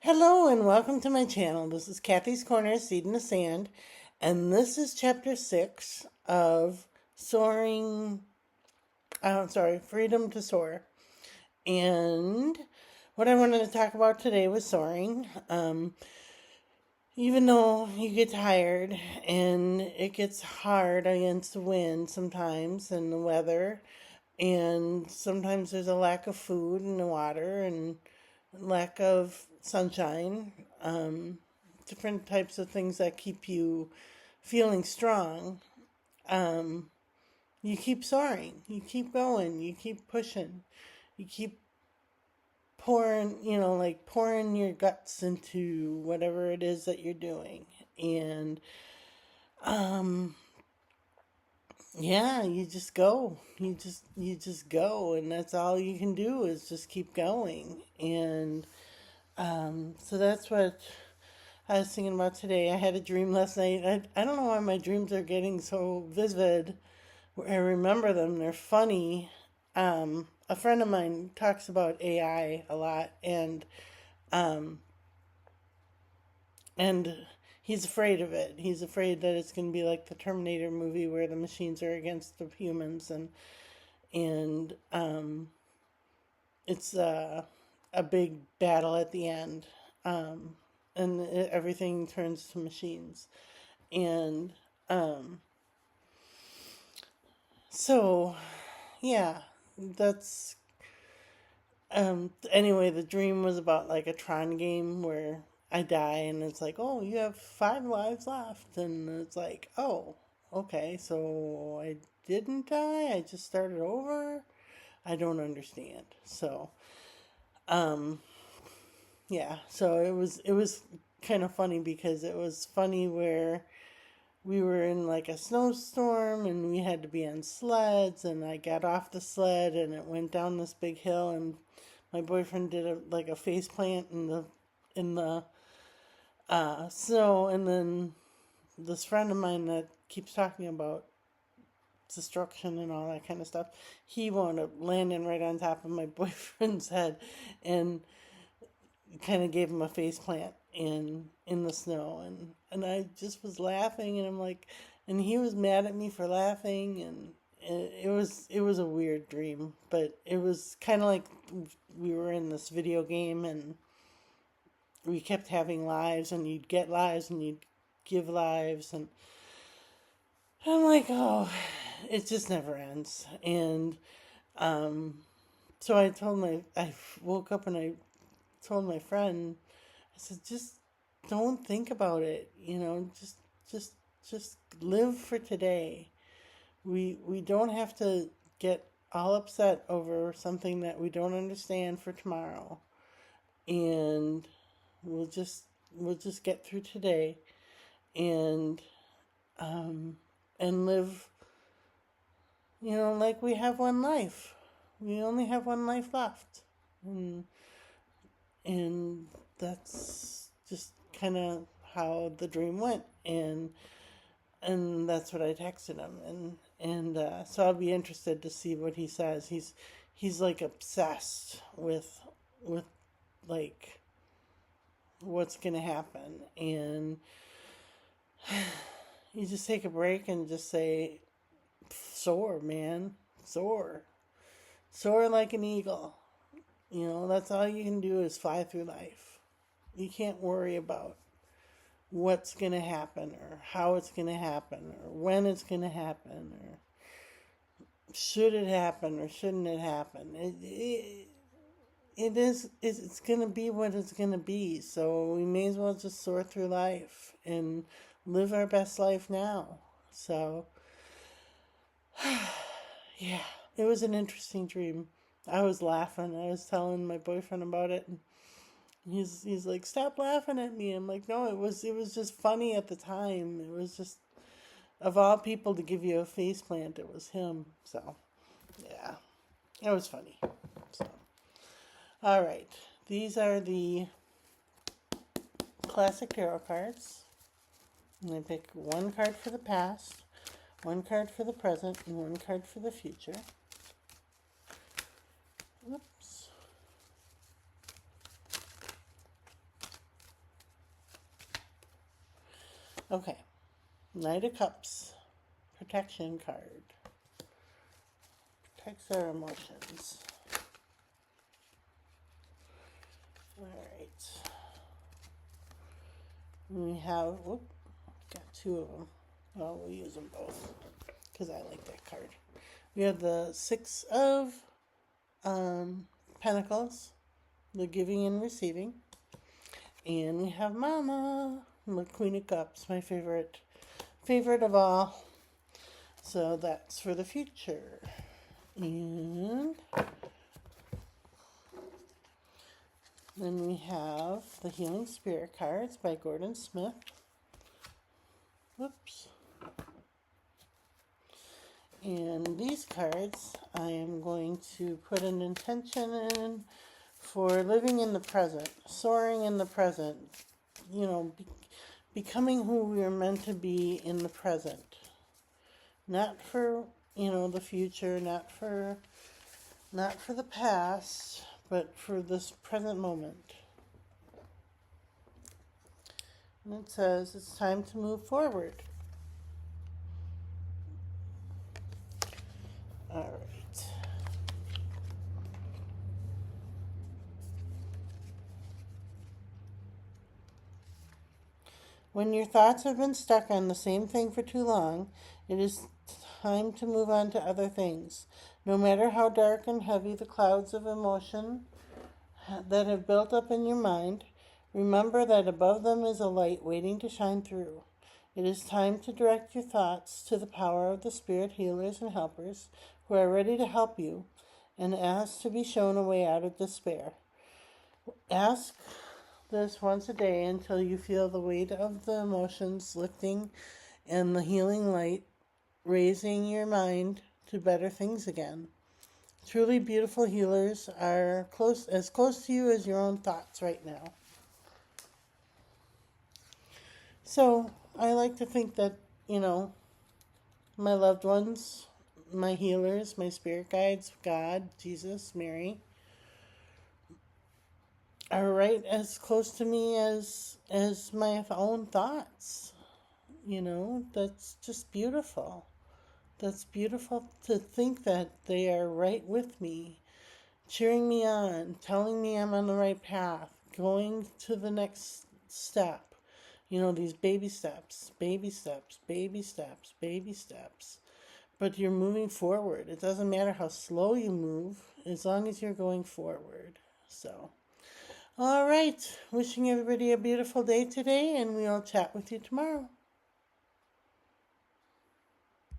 Hello and welcome to my channel. This is Kathy's Corner, Seed in the Sand, and this is chapter 6 of Freedom to Soar. And what I wanted to talk about today was soaring. Even though you get tired and it gets hard against the wind sometimes and the weather, and sometimes there's a lack of food and the water and lack of sunshine, different types of things that keep you feeling strong. Um, you keep soaring, you keep going, you keep pushing, you keep pouring, like pouring your guts into whatever it is that you're doing. And um, yeah, you just go. You just go, and that's all you can do is just keep going. And so that's what I was thinking about today. I had a dream last night. I don't know why my dreams are getting so vivid. I remember them. They're funny. A friend of mine talks about AI a lot, um, and he's afraid of it. He's afraid that it's going to be like the Terminator movie where the machines are against the humans, and it's a big battle at the end, and everything turns to machines. And um, so, yeah, that's anyway. The dream was about like a Tron game where I die, and it's like, oh, you have 5 lives left, and it's like, oh, okay, so I didn't die. I just started over. I don't understand. So, um, yeah, so it was kind of funny because it was funny where we were in like a snowstorm and we had to be on sleds, and I got off the sled and it went down this big hill, and my boyfriend did like a face plant in the snow. And then this friend of mine that keeps talking about destruction and all that kind of stuff, he wound up landing right on top of my boyfriend's head and kind of gave him a face plant in the snow. And I just was laughing, and I'm like, and he was mad at me for laughing. And it was a weird dream, but it was kind of like we were in this video game, and we kept having lives, and you'd get lives and you'd give lives. And I'm like, oh, it just never ends. And um so I woke up and I told my friend, I said, just don't think about it. Just just live for today. We don't have to get all upset over something that we don't understand for tomorrow. And we'll just get through today, and um and live, like we have one life. We only have one life left. And and that's just kind of how the dream went. And that's what I texted him. And so I'll be interested to see what he says. He's like obsessed with like what's gonna happen. And you just take a break and just say, soar, man, soar. Soar like an eagle. That's all you can do is fly through life. You can't worry about what's going to happen, or how it's going to happen, or when it's going to happen, or should it happen or shouldn't it happen. It's going to be what it's going to be. So we may as well just soar through life and live our best life now. So, yeah, it was an interesting dream. I was laughing. I was telling my boyfriend about it, and he's like, "Stop laughing at me." I'm like, "No, it was just funny at the time. It was just, of all people to give you a face plant, it was him." So, yeah, it was funny. So, all right, these are the classic tarot cards. And I pick one card for the past, one card for the present, and one card for the future. Whoops. Okay, Knight of Cups, protection card. Protects our emotions. Alright. We have, got two of them. Well, we'll use them both because I like that card. We have the Six of Pentacles, the giving and receiving. And we have Mama, the Queen of Cups, my favorite of all. So that's for the future. And then we have the Healing Spirit cards by Gordon Smith. Whoops. And these cards, I am going to put an intention in for living in the present, soaring in the present, becoming who we are meant to be in the present. Not for, the future, not for the past, but for this present moment. And it says it's time to move forward. All right. When your thoughts have been stuck on the same thing for too long, it is time to move on to other things. No matter how dark and heavy the clouds of emotion that have built up in your mind, remember that above them is a light waiting to shine through. It is time to direct your thoughts to the power of the spirit healers and helpers who are ready to help you, and ask to be shown a way out of despair. Ask this once a day until you feel the weight of the emotions lifting and the healing light raising your mind to better things again. Truly beautiful healers are as close to you as your own thoughts right now. So I like to think that, my loved ones, my healers, my spirit guides, God, Jesus, Mary, are right as close to me as my own thoughts. That's just beautiful. That's beautiful to think that they are right with me, cheering me on, telling me I'm on the right path, going to the next step. These baby steps, baby steps, baby steps, baby steps. But you're moving forward. It doesn't matter how slow you move, as long as you're going forward. So, all right. Wishing everybody a beautiful day today, and we'll chat with you tomorrow.